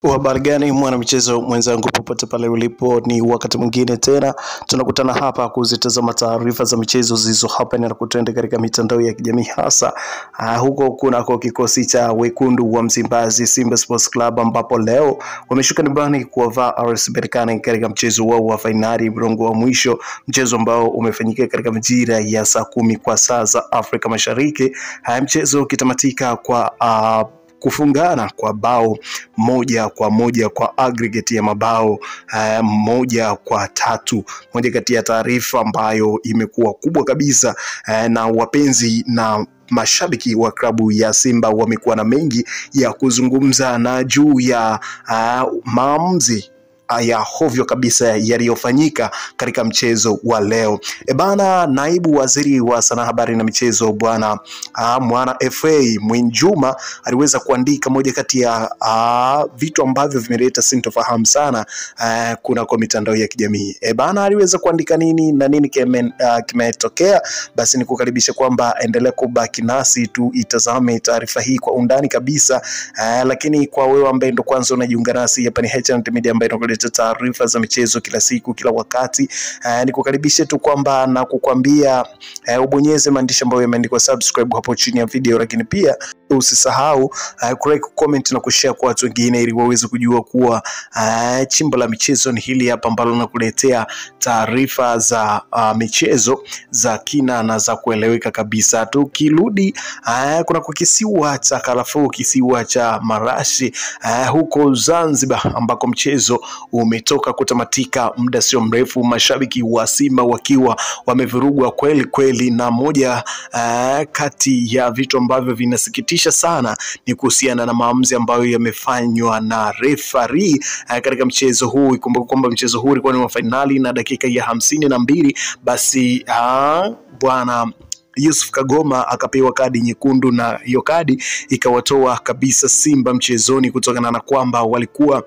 Habari gani mwana michezo mwenzangu, popote pale ulipo, ni wakati mwingine tena tunakutana hapa kuzitazama taarifa za michezo zilizo hapa na kutenda katika mitandao ya kijamii, hasa huko kunako kikosi cha wekundu wa Msimbazi Simba Sports Club, ambapo leo wameshuka nyumbani kuwavaa RS Berkane katika mchezo wao wa fainali mrongo wa mwisho, mchezo ambao umefanyika katika majira ya saa 10 kwa saa za Afrika Mashariki. Mchezo ukitamatika kwa kufungana kwa bao 1-1 kwa aggregate ya mabao 1-3. Moja kati ya taarifa ambayo imekuwa kubwa kabisa, na wapenzi na mashabiki wa klabu ya Simba wamekuwa na mengi ya kuzungumza na juu ya maamuzi ya hovyo kabisa yaliyofanyika katika mchezo wa leo. Naibu waziri wa sanaa, habari na michezo bwana Mwana FA Mwinjuma aliweza kuandika moja kati ya vitu ambavyo vimeleta sintofahamu sana kwa mitandao ya kijamii. Aliweza kuandika nini na nini kimetokea? Basi nikukaribisha kwamba endelea kubaki nasi tu itazame taarifa hii kwa undani kabisa. Lakini kwa wewe ambaye ndo kwanza unajiunga nasi, hapa ni HNT Media ambaye taarifa za michezo kila siku kila wakati. Nikukaribishe tu kwamba na kukwambia ubonyeze maandishi ambayo yameandikwa subscribe hapo chini ya video, lakini pia usisahau like, comment na kushare kwa watu wengine ili waweze kujua kuwa chimbo la michezo ni hili hapa ambalo nakuletea taarifa za michezo za kina na za kueleweka kabisa. Tukirudi kuna kwa kisiwa cha Karafuu, kisiwa cha Marashi huko Zanzibar, ambako mchezo umetoka kutamatika muda sio mrefu, mashabiki wa Simba wakiwa wamevurugwa kweli kweli, na moja kati ya vitu ambavyo vinasikitisha sana ni kuhusiana na maamuzi ambayo yamefanywa na referee katika mchezo huu. Ikumbuke kwamba mchezo huu ulikuwa ni wa finali na dakika ya 52, basi bwana Yusuf Kagoma akapewa kadi nyekundu, na hiyo kadi ikawatoa kabisa Simba mchezoni, kutokana na kwamba walikuwa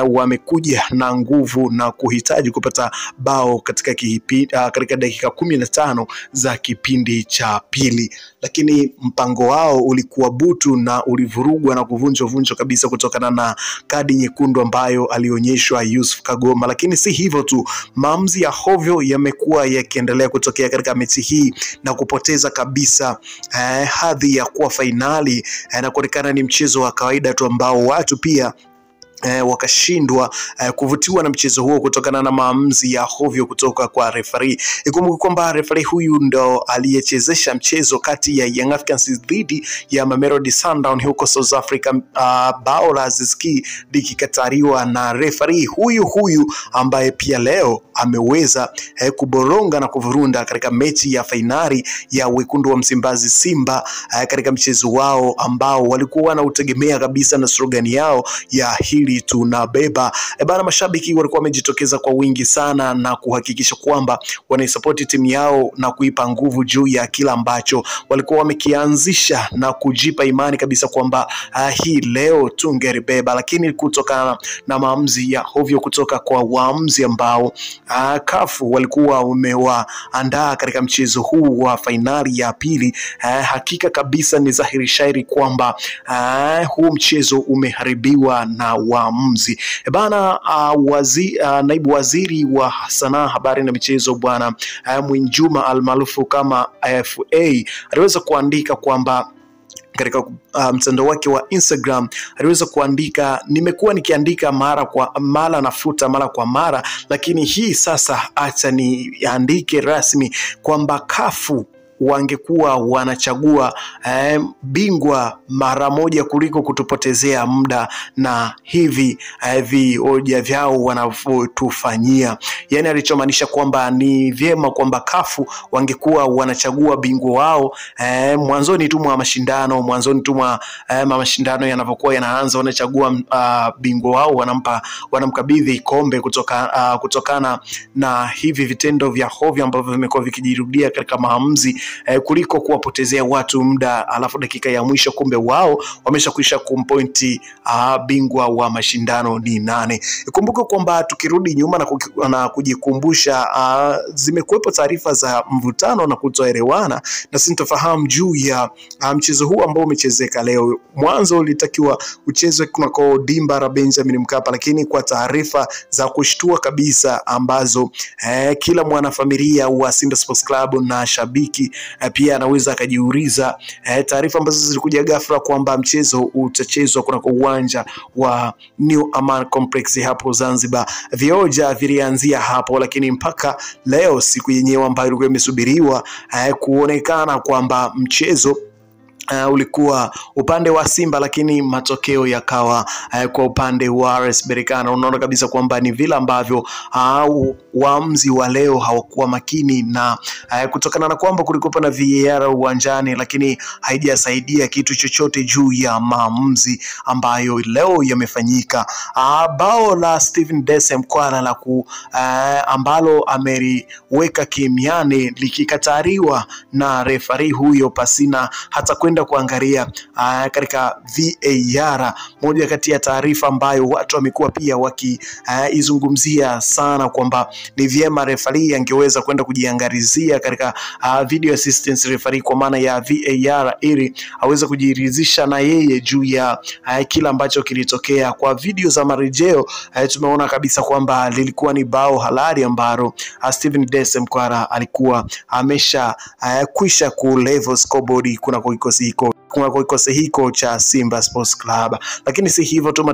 wamekuja na nguvu na kuhitaji kupata bao katika dakika 15 za kipindi cha pili, lakini mpango wao ulikuwa butu na ulivurugwa na kuvunjwa kabisa kutokana na kadi nyekundu ambayo alionyeshwa Yusuf Kagoma. Lakini si hivyo tu, maamuzi ya hovyo yamekuwa yakiendelea kutokea katika mechi hii na kupoteza kabisa hadhi ya kuwa fainali, na kuonekana ni mchezo wa kawaida tu ambao watu pia wakashindwa kuvutiwa na mchezo huo kutokana na maamuzi ya hovyo kutoka kwa referee. Ikumbuke kwamba referee huyu ndo aliyechezesha mchezo kati ya Young Africans dhidi ya Mamelodi Sundowns huko South Africa, bao la Aziz Ki likikataliwa na referee huyu ambaye pia leo ameweza kuboronga na kuvurunda katika mechi ya fainali ya wekundu wa Msimbazi Simba, katika mchezo wao ambao walikuwa wanautegemea kabisa na slogan yao ya hili tunabeba. Mashabiki walikuwa wamejitokeza kwa wingi sana na kuhakikisha kwamba wanaisupport timu yao na kuipa nguvu juu ya kila ambacho walikuwa wamekianzisha na kujipa imani kabisa kwamba hii leo tungeribeba. Lakini kutokana na maamuzi ya hovyo kutoka kwa waamuzi ambao kafu walikuwa wamewaandaa katika mchezo huu wa fainali ya pili, hakika kabisa ni dhahiri shairi kwamba huu mchezo umeharibiwa na waamuzi. Naibu waziri wa sanaa, habari na michezo bwana Mwinjuma almaarufu kama FA aliweza kuandika kwamba katika mtandao wake wa Instagram aliweza kuandika, nimekuwa nikiandika mara kwa mara, nafuta mara kwa mara, lakini hii sasa acha niandike rasmi kwamba kafu wangekuwa wanachagua bingwa mara moja kuliko kutupotezea muda na hivi hoja vyao wanavyotufanyia. Yani alichomaanisha kwamba ni vyema kwamba kafu wangekuwa wanachagua bingwa wao mwanzoni tu mwa mashindano yanavyokuwa yanaanza, wanachagua bingwa wao, wanamkabidhi kombe kutokana na hivi vitendo vya hovyo ambavyo vimekuwa vikijirudia katika maamuzi kuliko kuwapotezea watu muda alafu dakika ya mwisho kumbe wao wameshakwisha kumpointi bingwa wa mashindano ni nane. Ikumbuke kwamba tukirudi nyuma na kujikumbusha, zimekuwepo taarifa za mvutano na kutoelewana na sintofahamu juu ya mchezo huu ambao umechezeka leo. Mwanzo ulitakiwa uchezwe kunako dimba la Benjamin Mkapa, lakini kwa taarifa za kushtua kabisa ambazo kila mwanafamilia wa Simba Sports Club na shabiki pia anaweza akajiuliza, taarifa ambazo zilikuja ghafla kwamba mchezo utachezwa kunako uwanja wa New Aman Complex hapo Zanzibar. Vioja vilianzia hapo, lakini mpaka leo siku yenyewe ambayo ilikuwa imesubiriwa kuonekana kwamba mchezo ulikuwa upande wa Simba, lakini matokeo yakawa kwa upande wa RS Berkane. Unaona kabisa kwamba ni vile ambavyo waamuzi wa leo hawakuwa makini, na kutokana na kwamba kulikuwa na VAR uwanjani, lakini haijasaidia kitu chochote juu ya maamuzi ambayo leo yamefanyika. Bao la Steven Dese Mkwala la ambalo ameliweka kimiani likikatariwa na refari huyo pasina hata kwenda kuangalia katika VAR. Moja kati ya taarifa ambayo watu wamekuwa pia wakiizungumzia sana kwamba ni vyema referee angeweza kwenda kujiangalizia katika video assistance referee kwa maana ya VAR ili aweze kujiridhisha na yeye juu ya kila ambacho kilitokea. Kwa video za marejeo tumeona kabisa kwamba lilikuwa ni bao halali ambalo Steven Dese Mkwala alikuwa amesha kwisha ku level scoreboard kuna kikosi hiko cha Simba Sports Club. Lakini si hivyo tu,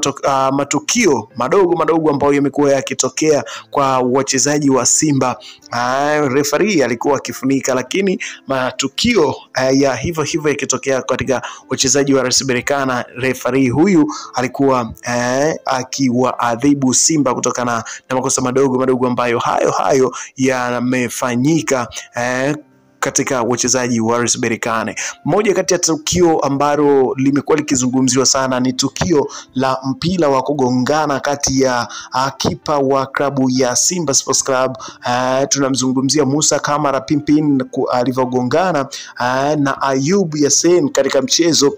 matukio madogo ambayo yamekuwa yakitokea kwa wachezaji wa Simba, referee alikuwa akifunika, lakini matukio ya hivyo yakitokea katika wachezaji wa RS Berkane, referee huyu alikuwa akiwaadhibu Simba kutokana na makosa madogo ambayo hayo yamefanyika katika wachezaji wa RS Berkane. Moja kati ya tukio ambalo limekuwa likizungumziwa sana ni tukio la mpira wa kugongana kati ya kipa wa klabu ya Simba Sports Club, tunamzungumzia Musa Kamara Pimpin alivyogongana na Ayub Yasin katika mchezo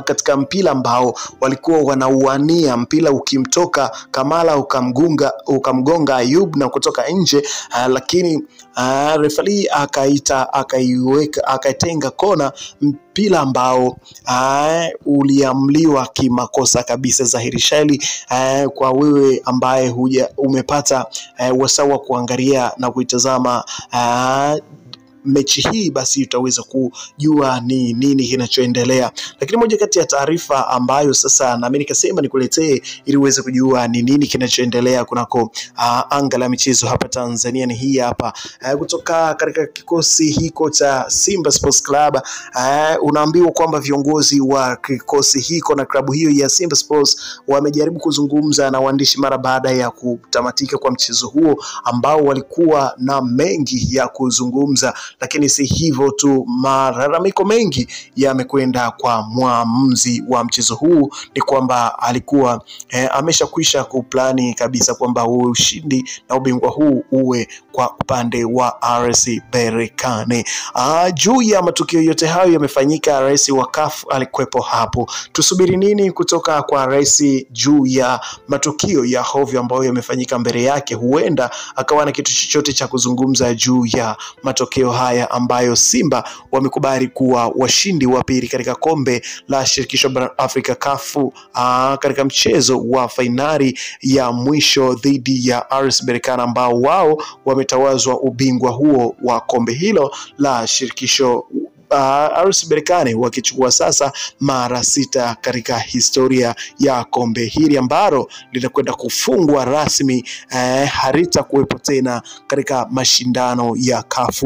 katika mpira ambao walikuwa wanauania, mpira ukimtoka Kamala ukamgonga Ayub na kutoka nje, lakini referee akaitenga kona, mpira ambao uliamliwa kimakosa kabisa. Zahiri Shaili, kwa wewe ambaye umepata wasawa kuangalia na kuitazama mechi hii, basi utaweza kujua ni nini kinachoendelea. Lakini moja kati ya taarifa ambayo sasa na mimi nikasema nikuletee ili uweze kujua ni nini kinachoendelea kunako anga la michezo hapa Tanzania ni hii hapa. Kutoka katika kikosi hiko cha Simba Sports Club, unaambiwa kwamba viongozi wa kikosi hiko na klabu hiyo ya Simba Sports wamejaribu kuzungumza na waandishi mara baada ya kutamatika kwa mchezo huo ambao walikuwa na mengi ya kuzungumza. Lakini si hivyo tu, malalamiko mengi yamekwenda kwa mwamuzi wa mchezo huu, ni kwamba alikuwa ameshakwisha kuplani kabisa kwamba ushindi na ubingwa huu uwe kwa upande wa RS Berkane. Juu ya matukio yote hayo yamefanyika, rais wa CAF alikuwepo hapo. Tusubiri nini kutoka kwa rais juu ya matukio ya hovyo ambayo yamefanyika mbele yake? Huenda akawa na kitu chochote cha kuzungumza juu ya matokeo haya ambayo Simba wamekubali kuwa washindi wa pili katika kombe la shirikisho barani Afrika CAF katika mchezo wa fainali ya mwisho dhidi ya RS Berkane ambao wao wametawazwa ubingwa huo wa kombe hilo la shirikisho, RS Berkane wakichukua sasa mara 6 katika historia ya kombe hili ambalo linakwenda kufungwa rasmi, harita kuwepo tena katika mashindano ya CAF.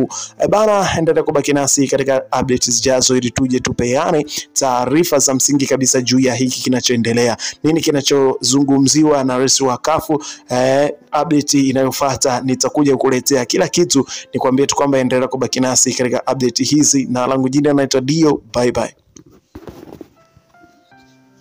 Bana, endelea kubaki nasi katika updates zijazo ili tuje tupeane taarifa za msingi kabisa juu ya hiki kinachoendelea, nini kinachozungumziwa na rais wa CAF. Update inayofuata nitakuja kukuletea kila kitu, nikwambie tu kwamba endelea kubaki nasi katika update hizi, na langu jina naitwa Dio. Bye bye.